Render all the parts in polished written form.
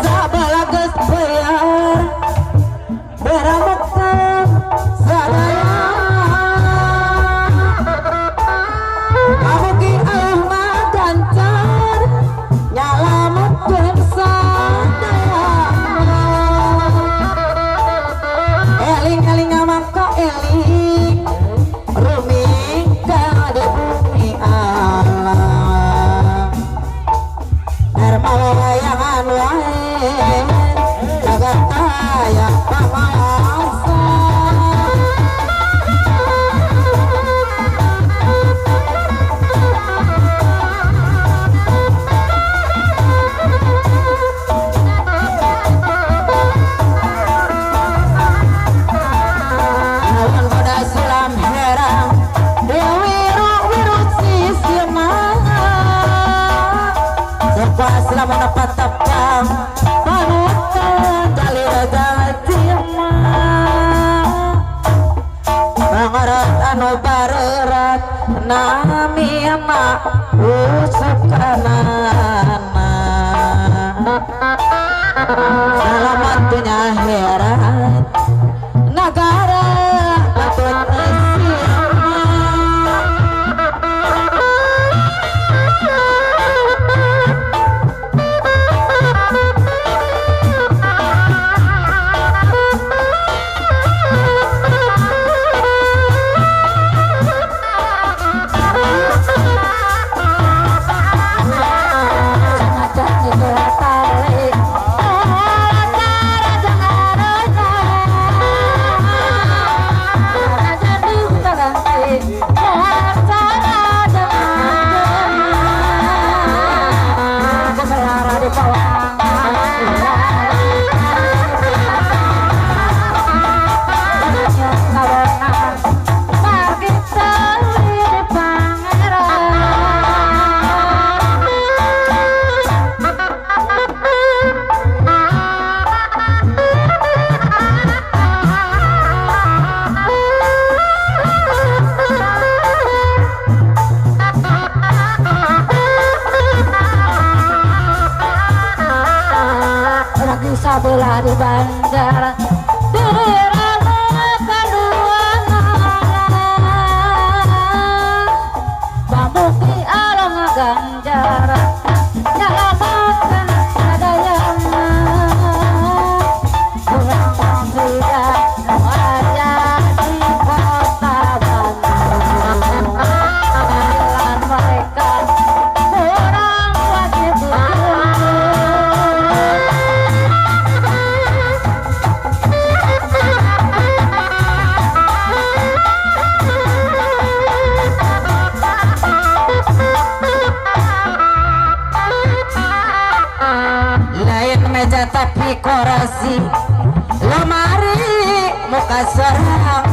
sabelah geus bayar beramukan sadaya kamugi Allah mah gancar nyalametkeun sadaya eling-eling mangka eling ruming ka di bumi Allah hermawayangan wae jagat kaya pamangsa nawan goda sulam herang dewi wiru sisina sepa selama dapat tapang panutan dalil gatima pangarat anu barerat nami emak usukanana selamat punya herat negara patut sabelah di bandara dirama kaduana pamuki alam ganjara nyalamatkan sadayana kurang tidak wajah di kota Bandung panggilan mereka kurang wajib lain meja tapi korasi lemari muka serangan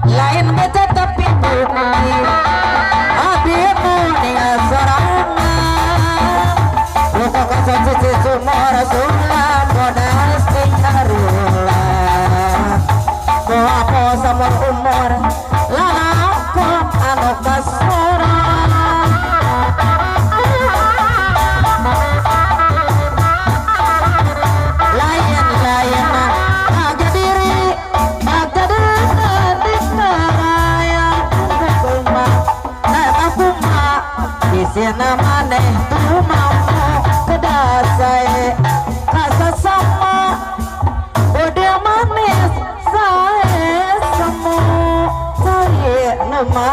lain meja tapi bumi abimu nia serangan luka kasih cici sumur sulam modal singkarula koapo samur umur lalakom anu kasoran Sina maneh tumamu kedasai kasa sama bode manis sae semu sae nama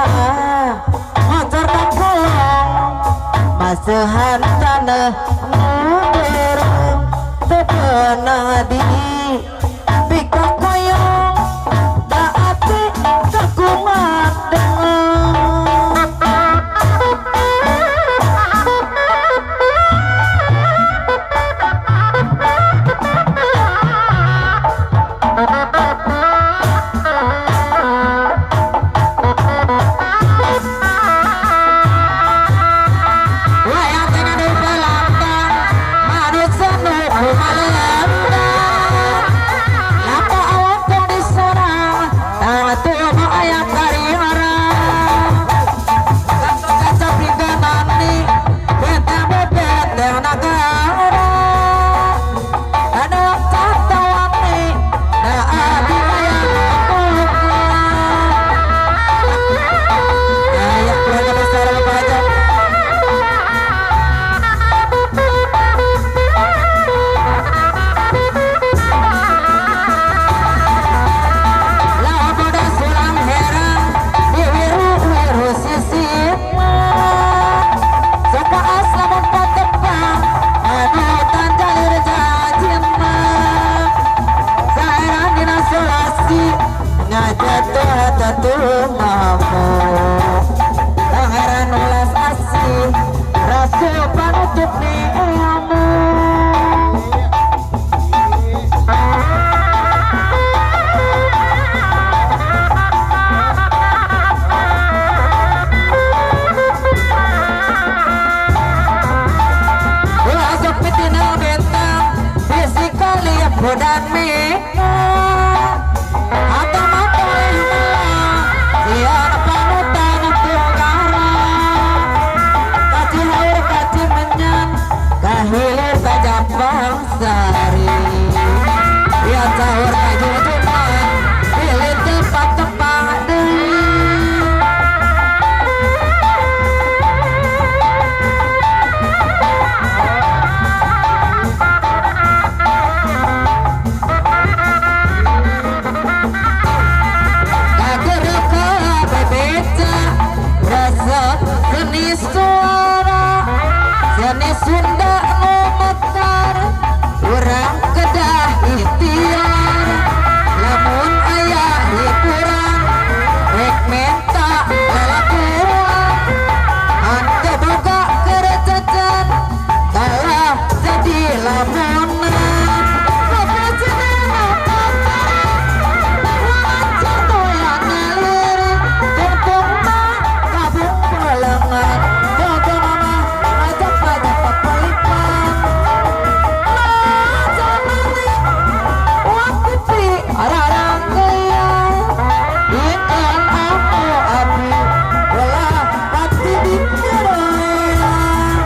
motor dan kolong masuhan tanah nuderung tepena di pika koyong daati kakumat dengan wayang tengah di belakang madu senu kumalanda dumamu Pangeran ulas asih Rasul panutup ni'amu Masuk pitinang bentang Fisikali budan mika Atau mapoy malang Sian panutan tunggara Kaci haur kaci menyan Kahilir saja bangsari Ya sahur kajujuman Pilih tempat-tempat deui Seni suara Seni Sunda nu mekar Urang kedah ikhtiar Lamun aya hiburan Rek menta lalakuan Ante buka kerececan Kalah jadi lamunan Kepecengan Wajar doyan ngalirik Tumpung mah kabung pelengan Jaga mama ngajak pajak pepelikan Ngajak mati Waktu pi ararang gayang Ikan aku abdi Walah pati dikirayang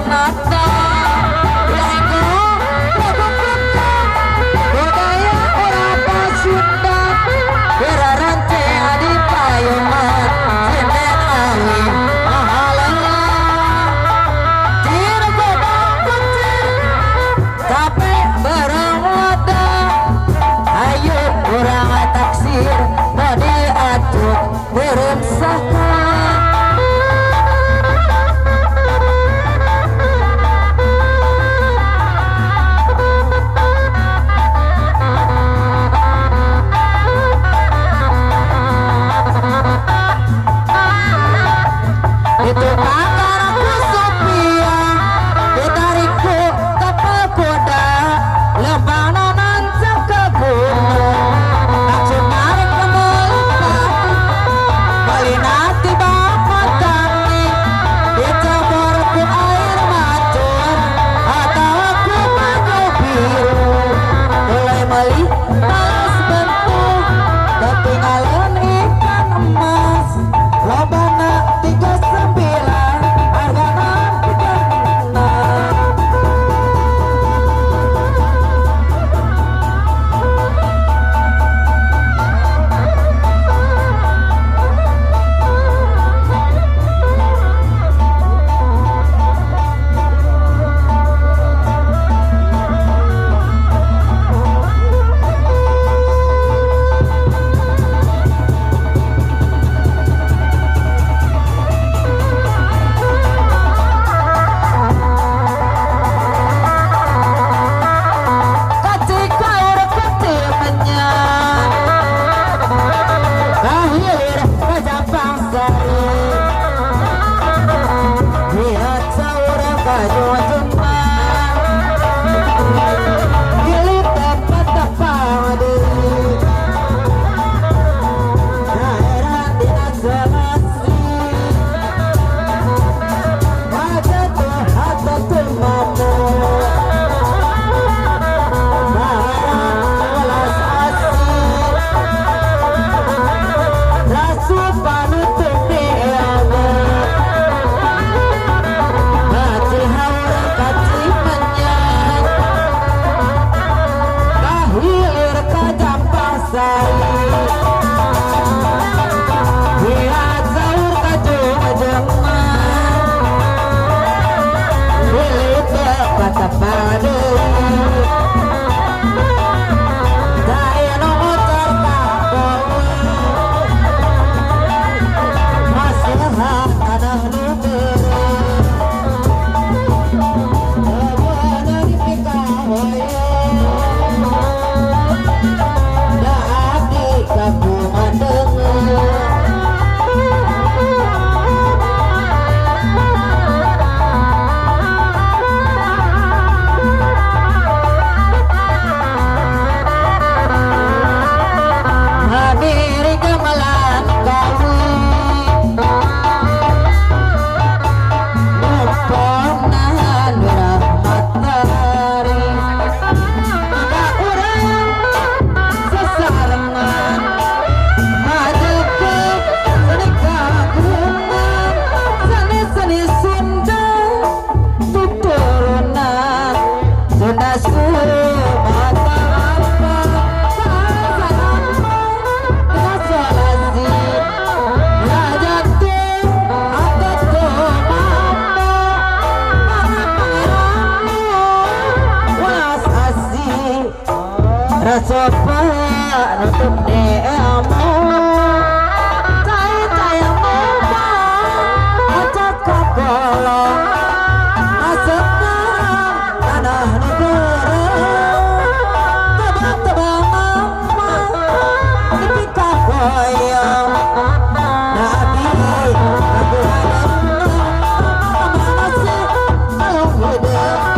Sunata Lego Lagu Kekang Budaya orang Pasundan Berarante adi payungan Sinden awi mahalala Tir godang kucir Tapi barang wadah Ayo kurang taksir Mau diatur beremsakan itu pakarku Sophia ditarikku kapal kuda lebanon ke gunung aku narik ke Melipah melinati bapak tani dicampurku air macur atau aku maju biru mulai balas bentuk ketinggalan ikan emas lobana 39 hargana 36 ketika urketi menyang akhir kejapang sari lihat saur kajungan gilit tepat-tepat daerah dinas selasi wajah tuh atau tuh mampu welas asih rasu panutup diaga kaci haur kaci menyang kahilir kajampang sari lihat saur kajung-jungan bilit tepat-tepat Daya nomor terkabau Masih ada luber Kebuana di pikawaya Dah di kagungan dengar Hadiri gemelan kawin Muponahan berahmat dari Tidak urang sesarengan Majeke seni kagungan Seni-seni Sunda tuturunan Sunda suruh mata apa Rasopa nutup deamu Cai-cai muda Acat kakolong Asapnya tanah negara Tebang-tebang mama Dipikah koyong Nabi Aku ada Mana sih Kalau hidup